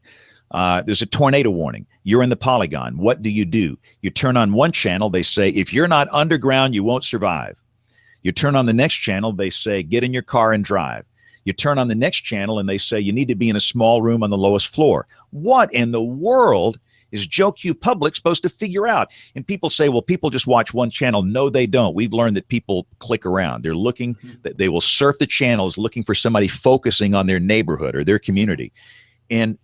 There's a tornado warning. You're in the polygon. What do? You turn on one channel. They say, if you're not underground, you won't survive. You turn on the next channel. They say, get in your car and drive. You turn on the next channel and they say, you need to be in a small room on the lowest floor. What in the world is Joe Q Public supposed to figure out? And people say, well, people just watch one channel. No, they don't. We've learned that people click around. They're looking, that they will surf the channels looking for somebody focusing on their neighborhood or their community. And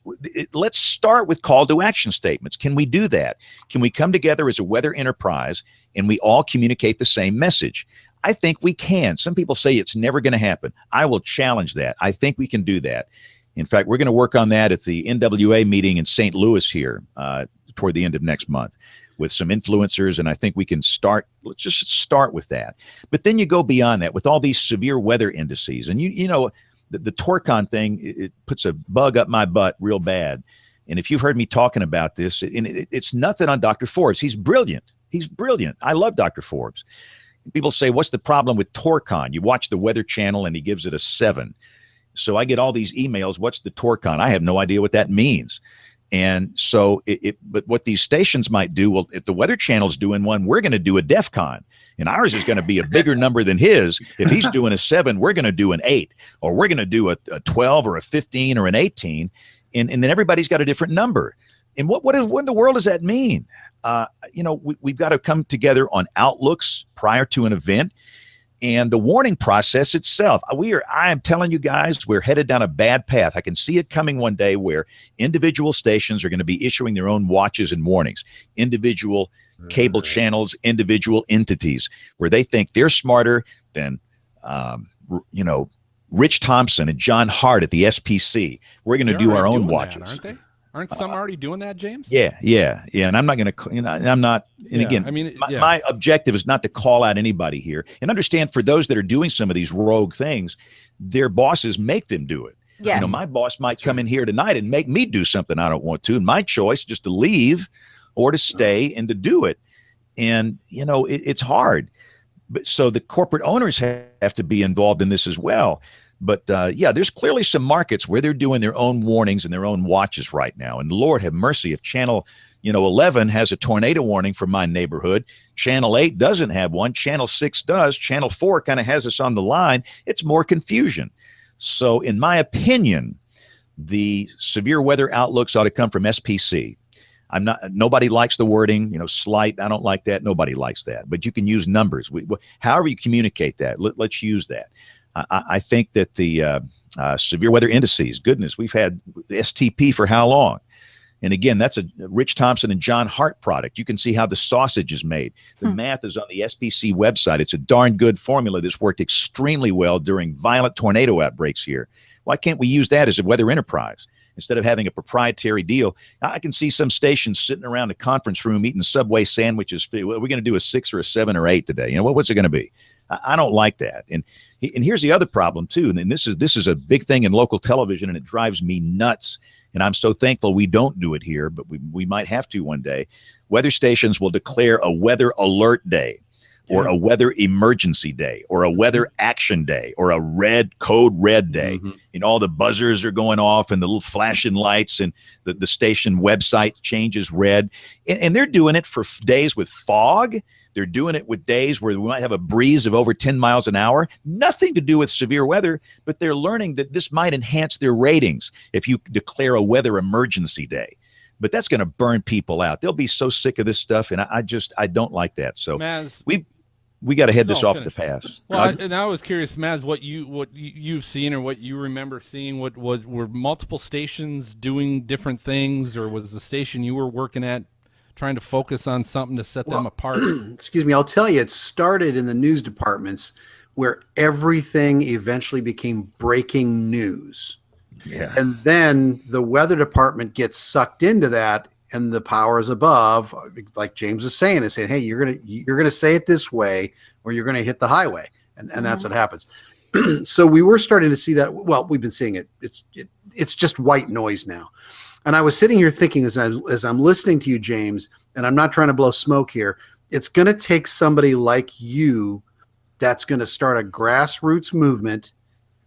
let's start with call to action statements. Can we do that? Can we come together as a weather enterprise and we all communicate the same message? I think we can. Some people say it's never going to happen. I will challenge that. I think we can do that. In fact, we're going to work on that at the NWA meeting in St. Louis here toward the end of next month with some influencers, and I think we can start. Let's just start with that. But then you go beyond that with all these severe weather indices. And you know, the Torcon thing, it puts a bug up my butt real bad. And if you've heard me talking about this, it's nothing on Dr. Forbes. He's brilliant. He's brilliant. I love Dr. Forbes. People say, what's the problem with Torcon? You watch the Weather Channel and he gives it a 7. So I get all these emails, what's the Torcon? I have no idea what that means. And so, but what these stations might do, well, if the Weather Channel's doing one, we're going to do a DEFCON. And ours is going to be a bigger number than his. If he's doing a 7, we're going to do an 8. Or we're going to do a 12 or a 15 or an 18. And then everybody's got a different number. And what in the world does that mean? You know, we've got to come together on outlooks prior to an event and the warning process itself. I am telling you guys, we're headed down a bad path. I can see it coming one day where individual stations are going to be issuing their own watches and warnings, individual cable channels, individual entities where they think they're smarter than, you know, Rich Thompson and John Hart at the SPC. We're going to do our own watches. Aren't they? Aren't some already doing that, James? Yeah. And I'm not going to, you know, I'm not, and again, I mean, my objective is not to call out anybody here. And understand, for those that are doing some of these rogue things, their bosses make them do it. Yeah. You know, my boss might come in here tonight and make me do something I don't want to. And my choice is just to leave or to stay and to do it. And, you know, it's hard. But so the corporate owners have to be involved in this as well. But yeah, there's clearly some markets where they're doing their own warnings and their own watches right now. And Lord have mercy, if channel 11 has a tornado warning for my neighborhood, channel 8 doesn't have one, channel 6 does, channel 4 kind of has us on the line. It's more confusion. So in my opinion, the severe weather outlooks ought to come from SPC. Nobody likes the wording, slight. I don't like that. Nobody likes that. But you can use numbers. However you communicate that, let's use that. I think that the severe weather indices, goodness, we've had STP for how long? And again, that's a Rich Thompson and John Hart product. You can see how the sausage is made. The math is on the SPC website. It's a darn good formula that's worked extremely well during violent tornado outbreaks here. Why can't we use that as a weather enterprise? Instead of having a proprietary deal, I can see some stations sitting around a conference room eating Subway sandwiches. We're going to do a 6 or a 7 or 8 today. What's it going to be? I don't like that. And here's the other problem too. And this is a big thing in local television, and it drives me nuts. And I'm so thankful we don't do it here, but we might have to one day. Weather stations will declare a weather alert day, or a weather emergency day, or a weather action day, or a code red day. Mm-hmm. All the buzzers are going off and the little flashing lights, and the station website changes red. And they're doing it for days with fog. They're doing it with days where we might have a breeze of over 10 miles an hour. Nothing to do with severe weather, but they're learning that this might enhance their ratings if you declare a weather emergency day. But that's going to burn people out. They'll be so sick of this stuff, and I don't like that. So Maz, we got to head this off the pass. Well, and I was curious, Maz, what you've seen or what you remember seeing. Were multiple stations doing different things, or was the station you were working at trying to focus on something to set them apart? Excuse me. I'll tell you, it started in the news departments where everything eventually became breaking news. Yeah. And then the weather department gets sucked into that, and the powers above, like James is saying, hey, you're gonna say it this way, or you're gonna hit the highway, and that's what happens. So we were starting to see that. Well, we've been seeing it. It's just white noise now. And I was sitting here thinking as I'm listening to you, James, and I'm not trying to blow smoke here, it's going to take somebody like you that's going to start a grassroots movement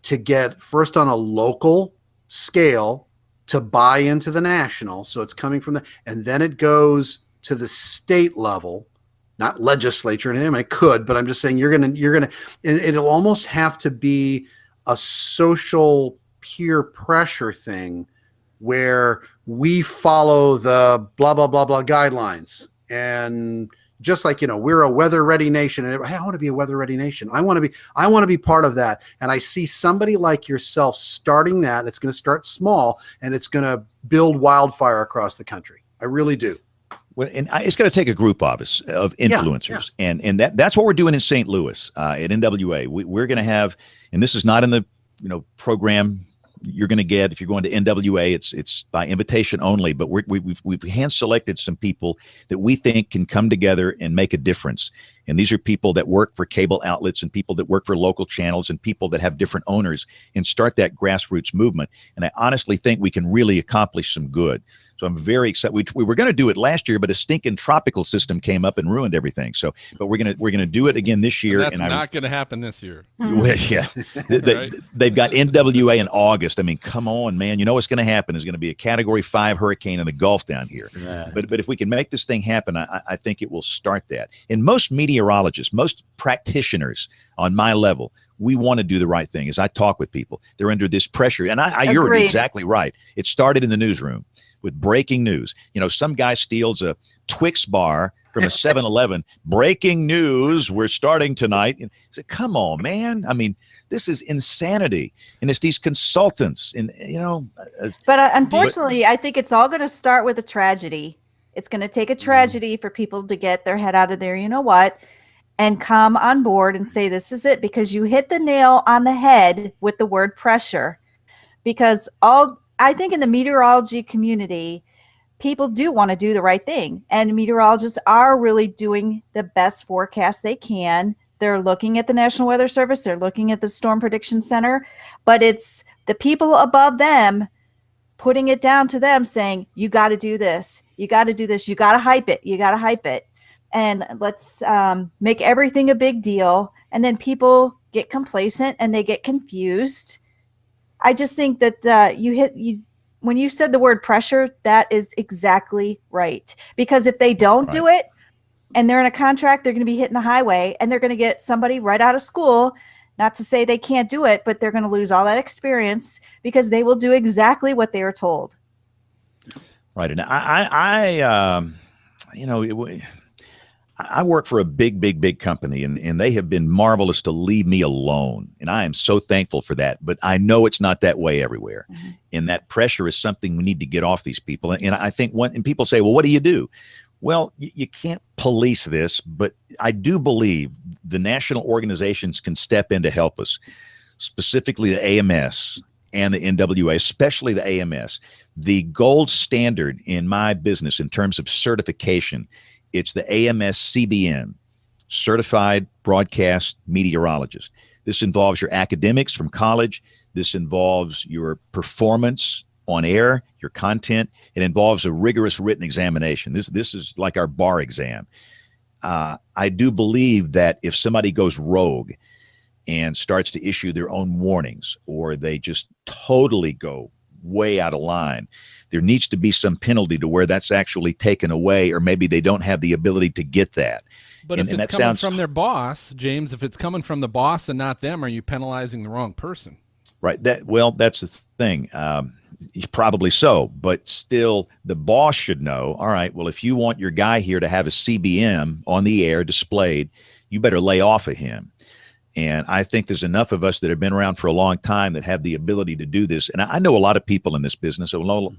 to get first on a local scale to buy into the national. So it's coming from and then it goes to the state level, not legislature and anything. It could, but I'm just saying it'll almost have to be a social peer pressure thing where we follow the blah, blah, blah, blah guidelines. And just like, we're a weather ready nation, and hey, I want to be a weather ready nation. I want to be part of that. And I see somebody like yourself starting that. It's going to start small and it's going to build wildfire across the country. I really do. Well, and it's going to take a group of us, of influencers, and that's what we're doing in St. Louis at NWA. We're going to have, and this is not in the program you're going to get if you're going to NWA. It's by invitation only, but we've hand selected some people that we think can come together and make a difference. And these are people that work for cable outlets and people that work for local channels and people that have different owners and start that grassroots movement. And I honestly think we can really accomplish some good. So I'm very excited. We were going to do it last year, but a stinking tropical system came up and ruined everything. So, but we're gonna do it again this year. And that's not going to happen this year. Well, yeah, they've got NWA in August. I mean, come on, man. You know what's going to happen is going to be a Category 5 hurricane in the Gulf down here. Yeah. But if we can make this thing happen, I think it will start that. And most meteorologists, most practitioners on my level, we want to do the right thing. As I talk with people, they're under this pressure. And you're exactly right. It started in the newsroom with breaking news. Some guy steals a Twix bar from a 7-Eleven. Breaking news, we're starting tonight. And I said, come on, man. I mean, this is insanity. And it's these consultants. And, But unfortunately, I think it's all going to start with a tragedy. It's going to take a tragedy for people to get their head out of there, and come on board and say, this is it, because you hit the nail on the head with the word pressure. Because I think in the meteorology community, people do want to do the right thing. And meteorologists are really doing the best forecast they can. They're looking at the National Weather Service. They're looking at the Storm Prediction Center. But it's the people above them putting it down to them saying, you got to do this. You got to do this. You got to hype it. You got to hype it. And let's make everything a big deal. And then people get complacent and they get confused. I just think that when you said the word pressure, that is exactly right. Because if they don't do it and they're in a contract, they're going to be hitting the highway and they're going to get somebody right out of school. Not to say they can't do it, but they're going to lose all that experience because they will do exactly what they are told. Right. And I work for a big company, and they have been marvelous to leave me alone. And I am so thankful for that. But I know it's not that way everywhere. Mm-hmm. And that pressure is something we need to get off these people. And I think and people say, well, what do you do? Well, you can't police this, but I do believe the national organizations can step in to help us, specifically the AMS and the NWA, especially the AMS. The gold standard in my business in terms of certification, it's the AMS CBM, Certified Broadcast Meteorologist. This involves your academics from college. This involves your performance on air, your content. It involves a rigorous written examination. This is like our bar exam. I do believe that if somebody goes rogue and starts to issue their own warnings, or they just totally go way out of line, there needs to be some penalty to where that's actually taken away, or maybe they don't have the ability to get that. But if it's coming from their boss, James, if it's coming from the boss and not them, are you penalizing the wrong person? Right. That's the thing. Probably so, but still the boss should know, all right, well, if you want your guy here to have a CBM on the air displayed, you better lay off of him. And I think there's enough of us that have been around for a long time that have the ability to do this. And I know a lot of people in this business. So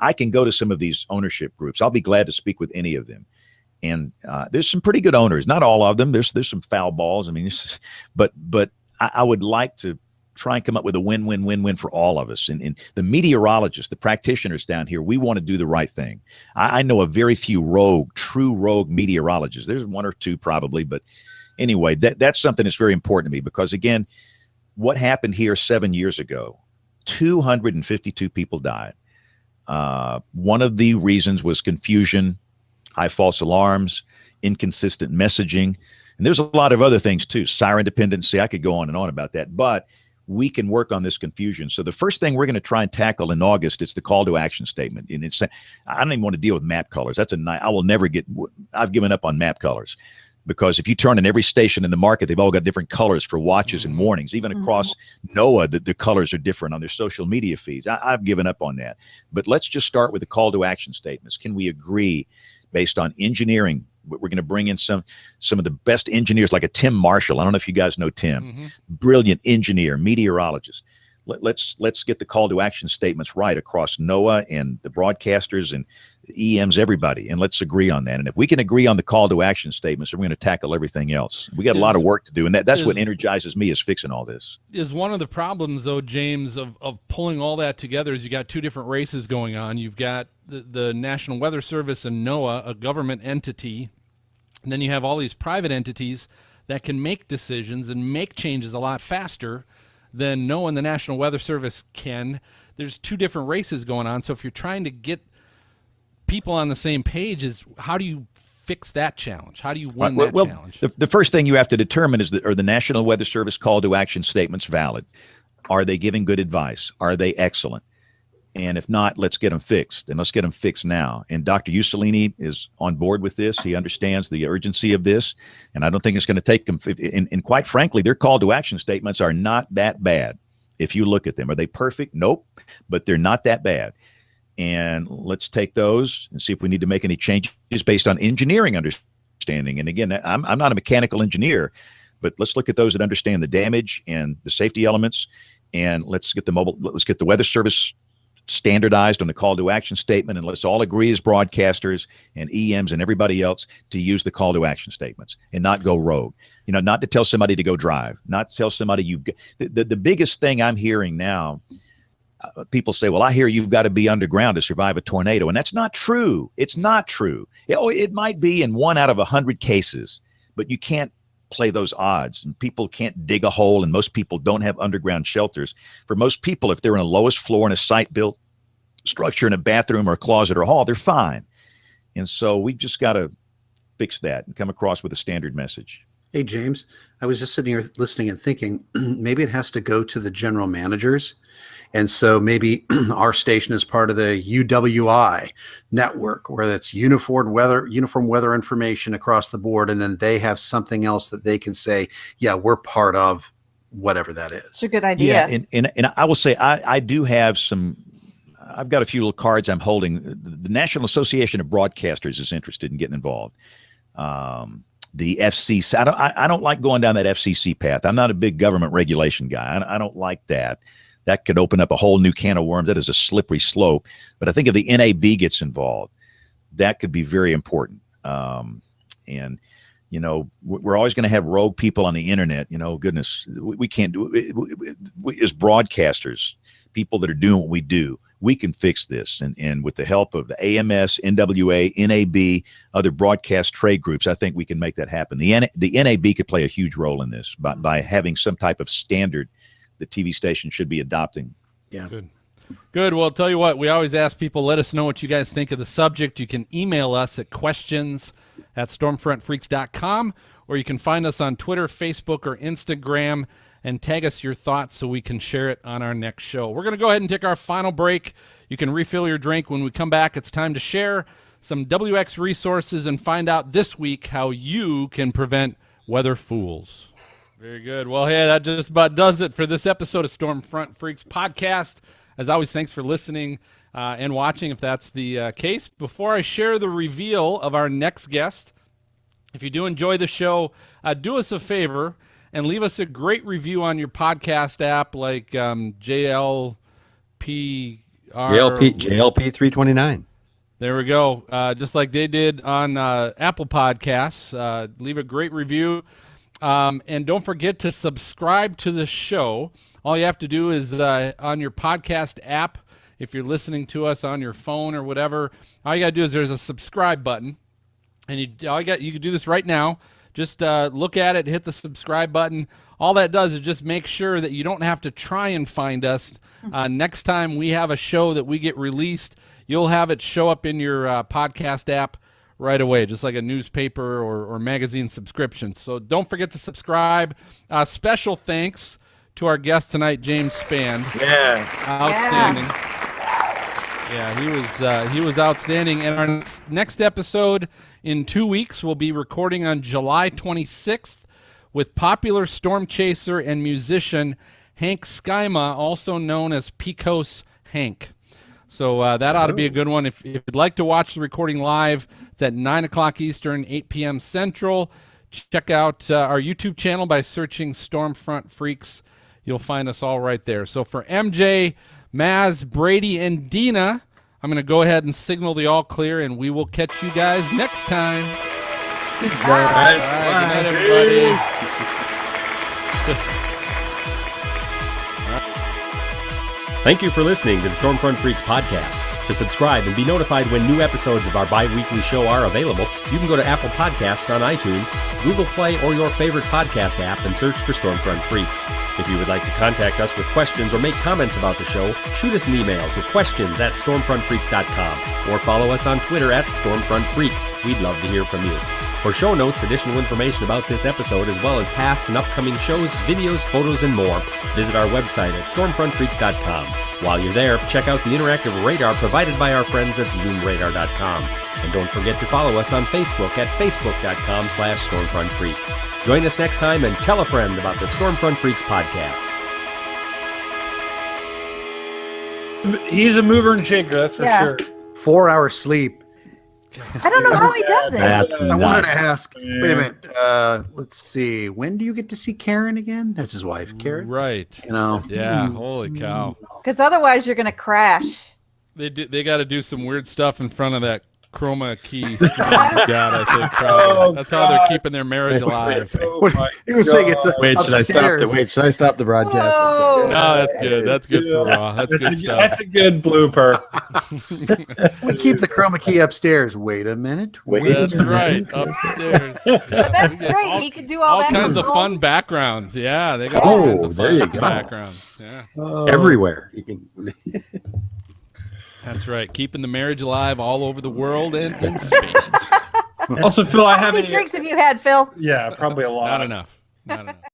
I can go to some of these ownership groups. I'll be glad to speak with any of them. And there's some pretty good owners, not all of them. There's some foul balls. I mean, but I would like to try and come up with a win-win-win-win for all of us. And the meteorologists, the practitioners down here, we want to do the right thing. I know a very few true rogue meteorologists. There's one or two probably, but anyway, that's something that's very important to me, because again, what happened here 7 years ago, 252 people died. One of the reasons was confusion, high false alarms, inconsistent messaging. And there's a lot of other things too. Siren dependency. I could go on and on about that, but we can work on this confusion. So the first thing we're going to try and tackle in August is the call to action statement. And I don't even want to deal with map colors. I will never I've given up on map colors, because if you turn in every station in the market, they've all got different colors for watches and warnings. Even across NOAA, the colors are different on their social media feeds. I've given up on that. But let's just start with the call to action statements. Can we agree based on engineering? We're going to bring in some of the best engineers, like a Tim Marshall. I don't know if you guys know Tim. Brilliant engineer, meteorologist. Let's get the call to action statements right across NOAA and the broadcasters and the EMs, everybody, and let's agree on that. And if we can agree on the call to action statements, we're going to tackle everything else. We got a lot of work to do, and that's what energizes me, is fixing all this. Is one of the problems, though, James, of pulling all that together is you got two different races going on. You've got the National Weather Service and NOAA, a government entity, and then you have all these private entities that can make decisions and make changes a lot faster than NOAA and the National Weather Service can. There's two different races going on. So if you're trying to get people on the same page, how do you fix that challenge? How do you win that challenge? The first thing you have to determine is, are the National Weather Service call to action statements valid? Are they giving good advice? Are they excellent? And if not, let's get them fixed, and let's get them fixed now. And Dr. Usolini is on board with this. He understands the urgency of this, and I don't think it's going to take them. And quite frankly, their call to action statements are not that bad. If you look at them, are they perfect? Nope, but they're not that bad. And let's take those and see if we need to make any changes based on engineering understanding. And again, I'm not a mechanical engineer, but let's look at those that understand the damage and the safety elements, and let's get the Weather Service standardized on the call to action statement, and let's all agree as broadcasters and EMs and everybody else to use the call to action statements and not go rogue. Not to tell somebody to go drive, not to tell somebody the biggest thing I'm hearing now, people say, well, I hear you've got to be underground to survive a tornado. And that's not true. It's not true. It might be in 1 out of 100 cases, but you can't play those odds, and people can't dig a hole, and most people don't have underground shelters. For most people, if they're in a lowest floor in a site-built structure in a bathroom or a closet or a hall, they're fine. And so we've just got to fix that and come across with a standard message. Hey, James, I was just sitting here listening and thinking maybe it has to go to the general managers. And so maybe our station is part of the UWI network, where that's uniform weather information across the board. And then they have something else that they can say, yeah, we're part of whatever that is. It's a good idea. Yeah, and I will say I do have I've got a few little cards I'm holding. The National Association of Broadcasters is interested in getting involved. The FCC, I don't like going down that FCC path. I'm not a big government regulation guy. I don't like that. That could open up a whole new can of worms. That is a slippery slope. But I think if the NAB gets involved, that could be very important. And we're always going to have rogue people on the internet. Goodness, we can't do it. As broadcasters, people that are doing what we do, we can fix this. And with the help of the AMS, NWA, NAB, other broadcast trade groups, I think we can make that happen. The NAB could play a huge role in this by having some type of standard the TV station should be adopting. Yeah. Good. Well, I'll tell you what, we always ask people, let us know what you guys think of the subject. You can email us at questions@stormfrontfreaks.com, or you can find us on Twitter, Facebook, or Instagram and tag us your thoughts so we can share it on our next show. We're going to go ahead and take our final break. You can refill your drink. When we come back, it's time to share some WX resources and find out this week how you can prevent weather fools. Very good. Well, hey, that just about does it for this episode of Stormfront Freaks podcast. As always, thanks for listening and watching, if that's the case. Before I share the reveal of our next guest, if you do enjoy the show, do us a favor and leave us a great review on your podcast app, like JLP 329. There we go. Just like they did on Apple Podcasts. Leave a great review. And don't forget to subscribe to the show. All you have to do is on your podcast app, if you're listening to us on your phone or whatever, all you got to do is there's a subscribe button. And you can do this right now. Just look at it, hit the subscribe button. All that does is just make sure that you don't have to try and find us. Next time we have a show that we get released, you'll have it show up in your podcast app right away, just like a newspaper or magazine subscription. So don't forget to subscribe. Special thanks to our guest tonight, James Spann. Yeah. Outstanding. Yeah, he was outstanding. And our next episode in 2 weeks, we'll be recording on July 26th with popular storm chaser and musician Hank Skyma, also known as Pecos Hank. So that ought to be a good one. If you'd like to watch the recording live, it's at 9 o'clock Eastern, 8 p.m. Central. Check out our YouTube channel by searching Stormfront Freaks. You'll find us all right there. So for MJ, Maz, Brady, and Dina, I'm going to go ahead and signal the all clear, and we will catch you guys next time. Bye. All right, good night, everybody. Thank you for listening to the Stormfront Freaks podcast. To subscribe and be notified when new episodes of our bi-weekly show are available, you can go to Apple Podcasts on iTunes, Google Play, or your favorite podcast app and search for Stormfront Freaks. If you would like to contact us with questions or make comments about the show, shoot us an email to questions@stormfrontfreaks.com or follow us on Twitter @StormfrontFreak. We'd love to hear from you. For show notes, additional information about this episode, as well as past and upcoming shows, videos, photos, and more, visit our website at stormfrontfreaks.com. While you're there, check out the interactive radar provided by our friends at zoomradar.com. And don't forget to follow us on Facebook at facebook.com/stormfrontfreaks. Join us next time and tell a friend about the Stormfront Freaks podcast. He's a mover and shaker, that's for sure. 4 hours sleep. I don't know how he does it. That's I wanted to nuts. ask. Wait a minute. Let's see. When do you get to see Karen again? That's his wife, Karen. Right. You know. Yeah, holy cow. Because otherwise you're going to crash. They got to do some weird stuff in front of that chroma key screen. God, I think probably. That's how they're keeping their marriage alive. He was saying it's Wait, should I stop upstairs. Should I stop the broadcast? Whoa. No, that's good. That's good for Raw. That's good stuff. That's a good blooper. We keep the chroma key upstairs. Wait a minute. That's right, upstairs. But that's great. He could do all that. kinds of from fun home. backgrounds. Yeah, they got Oh, all kinds of there fun you go. backgrounds. Yeah, Everywhere. You can. that's right. Keeping the marriage alive all over the world and in space. Also, Phil, I How have many a drinks have you had, Phil? yeah, probably a lot. Not enough. Not enough.